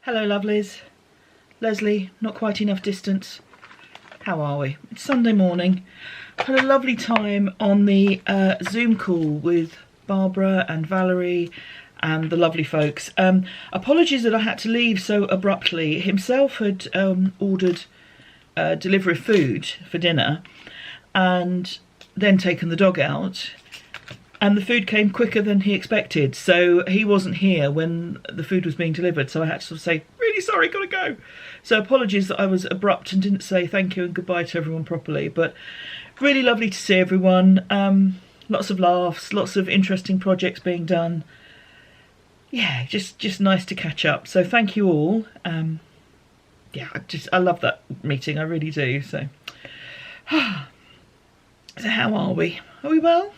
Hello lovelies, Lesley, not quite enough distance. How are we? It's Sunday morning. Had a lovely time on the Zoom call with Barbara and Valerie and the lovely folks. Apologies that I had to leave so abruptly. Himself had ordered delivery of food for dinner and then taken the dog out. And the food came quicker than he expected, so he wasn't here when the food was being delivered, so I had to sort of say, really sorry, gotta go. So apologies that I was abrupt and didn't say thank you and goodbye to everyone properly, but really lovely to see everyone. Lots of laughs, lots of interesting projects being done. Yeah, just nice to catch up. So thank you all. Yeah, I love that meeting, I really do. So how are we? Are we well?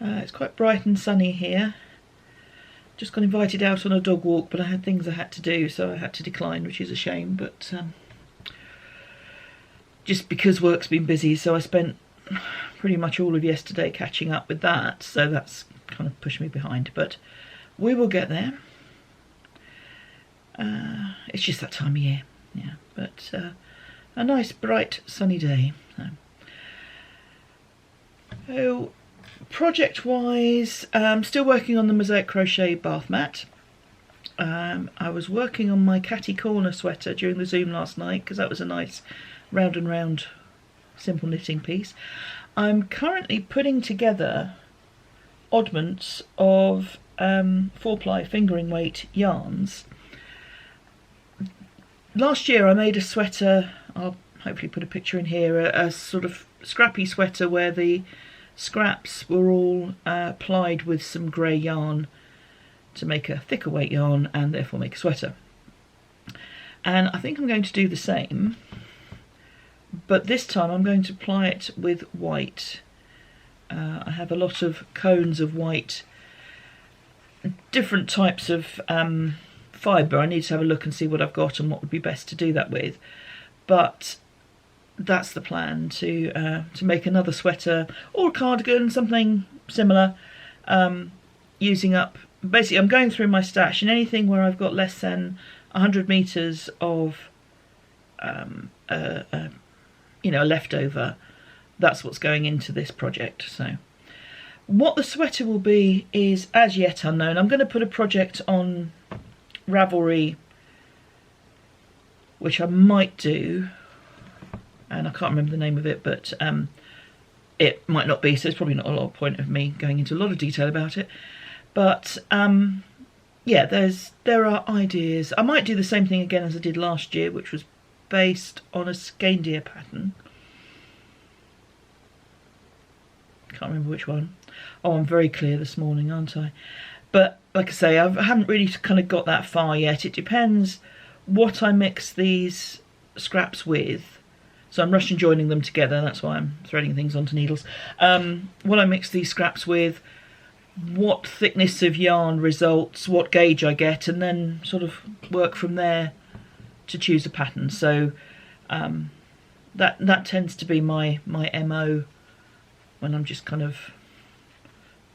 It's quite bright and sunny here. Just got invited out on a dog walk, but I had things I had to do, so I had to decline, which is a shame. But just because work's been busy, so I spent pretty much all of yesterday catching up with that, so that's kind of pushed me behind. But we will get there. It's just that time of year, yeah. But a nice, bright, sunny day. So project-wise, still working on the mosaic crochet bath mat. I was working on my catty corner sweater during the Zoom last night because that was a nice round and round simple knitting piece. I'm currently putting together oddments of 4-ply fingering weight yarns. Last year I made a sweater, I'll hopefully put a picture in here, a sort of scrappy sweater where the scraps were all plied with some grey yarn to make a thicker weight yarn and therefore make a sweater. And I think I'm going to do the same, but this time I'm going to ply it with white. I have a lot of cones of white, different types of fibre. I need to have a look and see what I've got and what would be best to do that with. But that's the plan, to make another sweater or a cardigan, something similar, using up, basically I'm going through my stash, and anything where I've got less than 100 metres of a leftover, that's what's going into this project. So what the sweater will be is as yet unknown. I'm going to put a project on Ravelry, which I might do, and I can't remember the name of it, but it might not be, so it's probably not a lot of point of me going into a lot of detail about it. But yeah, there are ideas. I might do the same thing again as I did last year, which was based on a skein pattern. Can't remember which one. Oh, I'm very clear this morning, aren't I? But like I say, I haven't really kind of got that far yet. It depends what I mix these scraps with. So I'm rushing joining them together, that's why I'm threading things onto needles. What I mix these scraps with, what thickness of yarn results, what gauge I get, and then sort of work from there to choose a pattern. So that tends to be my MO when I'm just kind of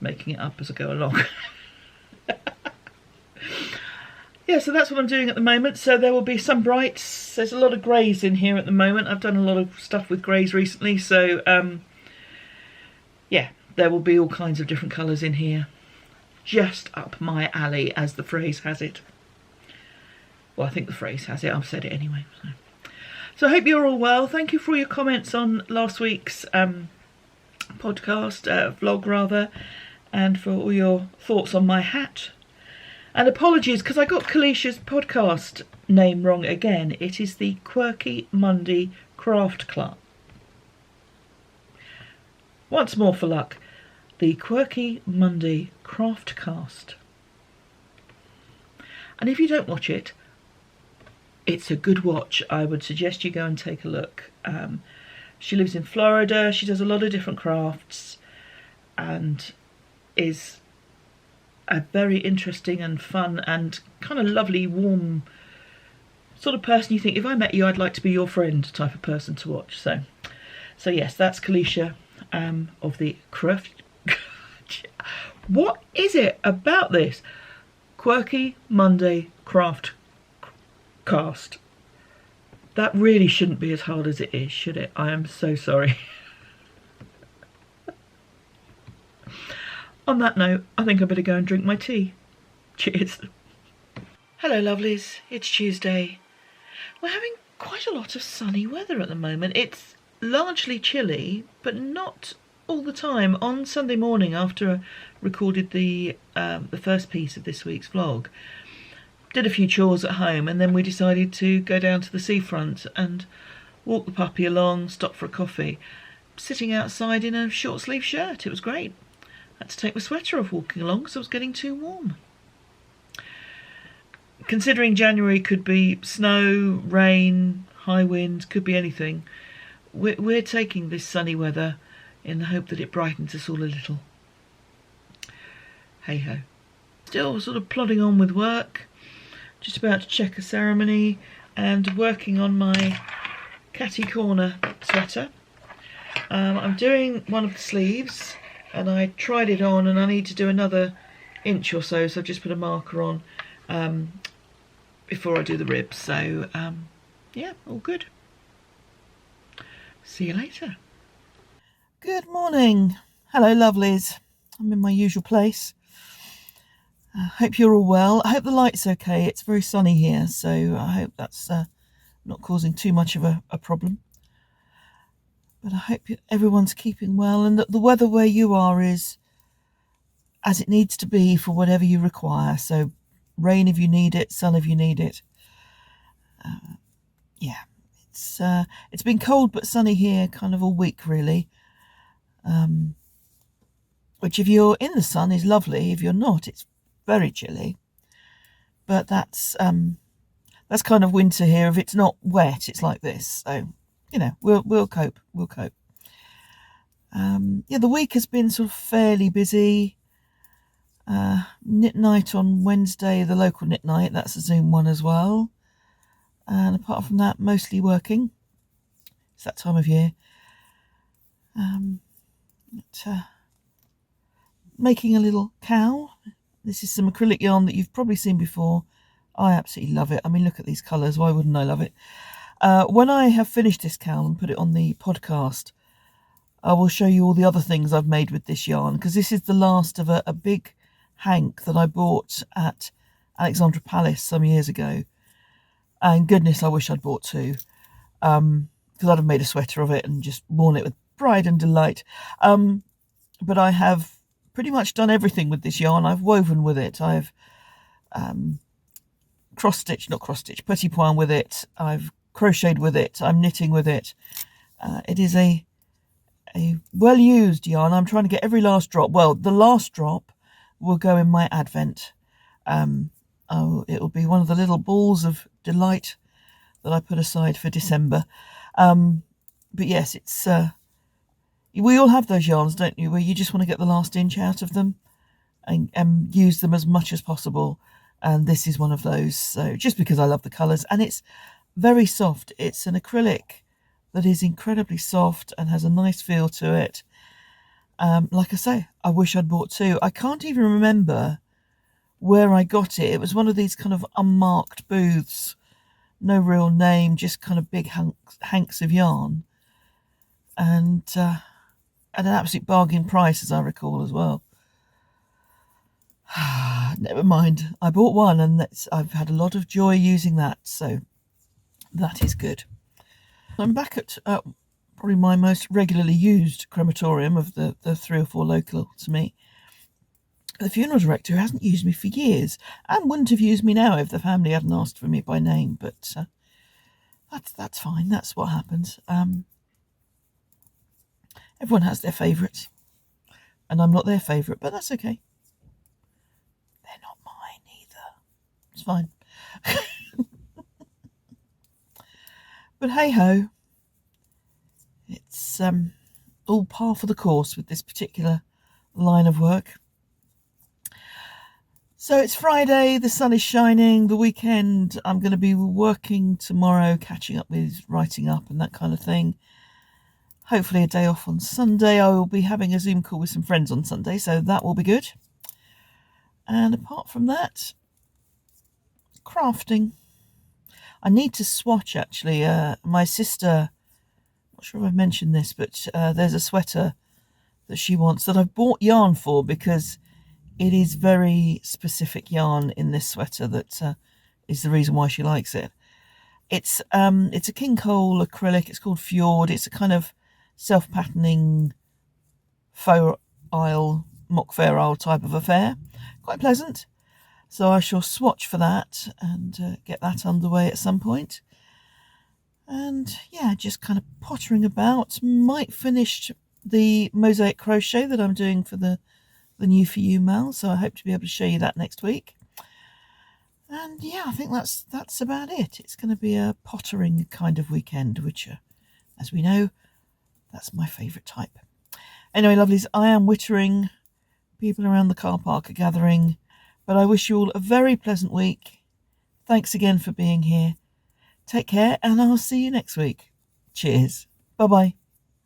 making it up as I go along. Yeah, so that's what I'm doing at the moment. So there will be some brights. There's a lot of greys in here at the moment. I've done a lot of stuff with greys recently. So, yeah, there will be all kinds of different colours in here. Just up my alley, as the phrase has it. Well, I think the phrase has it. I've said it anyway. So I hope you're all well. Thank you for all your comments on last week's podcast, vlog rather, and for all your thoughts on my hat. And apologies, because I got Kalicia's podcast name wrong again. It is the Quirky Monday Craft Club. Once more for luck. The Quirky Monday Craft Cast. And if you don't watch it, it's a good watch. I would suggest you go and take a look. She lives in Florida. She does a lot of different crafts and is a very interesting and fun and kind of lovely, warm sort of person you think, if I met you, I'd like to be your friend type of person to watch. So yes, that's Kalicia of the Craft. What is it about this? Quirky Monday Craft podcast. That really shouldn't be as hard as it is, should it? I am so sorry. On that note, I think I better go and drink my tea. Cheers. Hello lovelies, it's Tuesday. We're having quite a lot of sunny weather at the moment. It's largely chilly, but not all the time. On Sunday morning, after I recorded the first piece of this week's vlog, did a few chores at home, and then we decided to go down to the seafront and walk the puppy along, stop for a coffee. Sitting outside in a short sleeve shirt, it was great. I had to take my sweater off walking along because I was getting too warm. Considering January could be snow, rain, high winds, could be anything, we're taking this sunny weather in the hope that it brightens us all a little. Hey ho. Still sort of plodding on with work. Just about to check a ceremony and working on my Catty Corner sweater. I'm doing one of the sleeves and I tried it on and I need to do another inch or so, so I've just put a marker on before I do the ribs. So yeah, all good. See you later. Good morning. Hello lovelies. I'm in my usual place. Hope you're all well. I hope the light's okay. It's very sunny here, so I hope that's not causing too much of a problem. But I hope everyone's keeping well and that the weather where you are is as it needs to be for whatever you require. So rain if you need it, sun if you need it. Yeah, it's been cold but sunny here kind of all week really. Which if you're in the sun is lovely. If you're not, it's very chilly. But that's kind of winter here. If it's not wet, it's like this. So, you know, we'll cope. We'll cope. Yeah, the week has been sort of fairly busy. Knit night on Wednesday, the local knit night. That's a Zoom one as well. And apart from that, mostly working. It's that time of year. Making a little cowl. This is some acrylic yarn that you've probably seen before. I absolutely love it. I mean, look at these colours. Why wouldn't I love it? When I have finished this cowl and put it on the podcast, I will show you all the other things I've made with this yarn, because this is the last of a big hank that I bought at Alexandra Palace some years ago. And goodness, I wish I'd bought two, because I'd have made a sweater of it and just worn it with pride and delight. But I have pretty much done everything with this yarn. I've woven with it. I've petit point with it. I've crocheted with it. I'm knitting with it. It is a well-used yarn. I'm trying to get every last drop. Well, the last drop will go in my Advent. It'll be one of the little balls of delight that I put aside for December. But yes, it's we all have those yarns, don't you, where you just want to get the last inch out of them and use them as much as possible. And this is one of those. So just because I love the colours, and it's very soft. It's an acrylic that is incredibly soft and has a nice feel to it. Like I say, I wish I'd bought two. I can't even remember where I got it. It was one of these kind of unmarked booths, no real name, just kind of big hanks of yarn, and at an absolute bargain price, as I recall as well. Never mind. I bought one, and I've had a lot of joy using that, so that is good. I'm back at probably my most regularly used crematorium of the 3 or 4 local to me. The funeral director, who hasn't used me for years and wouldn't have used me now if the family hadn't asked for me by name, but that's fine. That's what happens. Everyone has their favourites, and I'm not their favourite, but that's okay. They're not mine either. It's fine. But hey ho, it's all par for the course with this particular line of work. So it's Friday, the sun is shining, the weekend. I'm going to be working tomorrow, catching up with writing up and that kind of thing. Hopefully a day off on Sunday. I will be having a Zoom call with some friends on Sunday, so that will be good. And apart from that, crafting. I need to swatch, actually. My sister, not sure if I've mentioned this, but there's a sweater that she wants that I've bought yarn for, because it is very specific yarn in this sweater that is the reason why she likes it. It's a King Cole acrylic. It's called Fjord. It's a kind of self-patterning faux isle, mock fair isle type of affair. Quite pleasant. So I shall swatch for that and get that underway at some point. And yeah, just kind of pottering about. Might finish the mosaic crochet that I'm doing for the New For You Mal, so I hope to be able to show you that next week. And yeah, I think that's about it. It's going to be a pottering kind of weekend, which, as we know, that's my favourite type. Anyway, lovelies, I am wittering. People around the car park are gathering. But I wish you all a very pleasant week. Thanks again for being here. Take care, and I'll see you next week. Cheers. Bye-bye.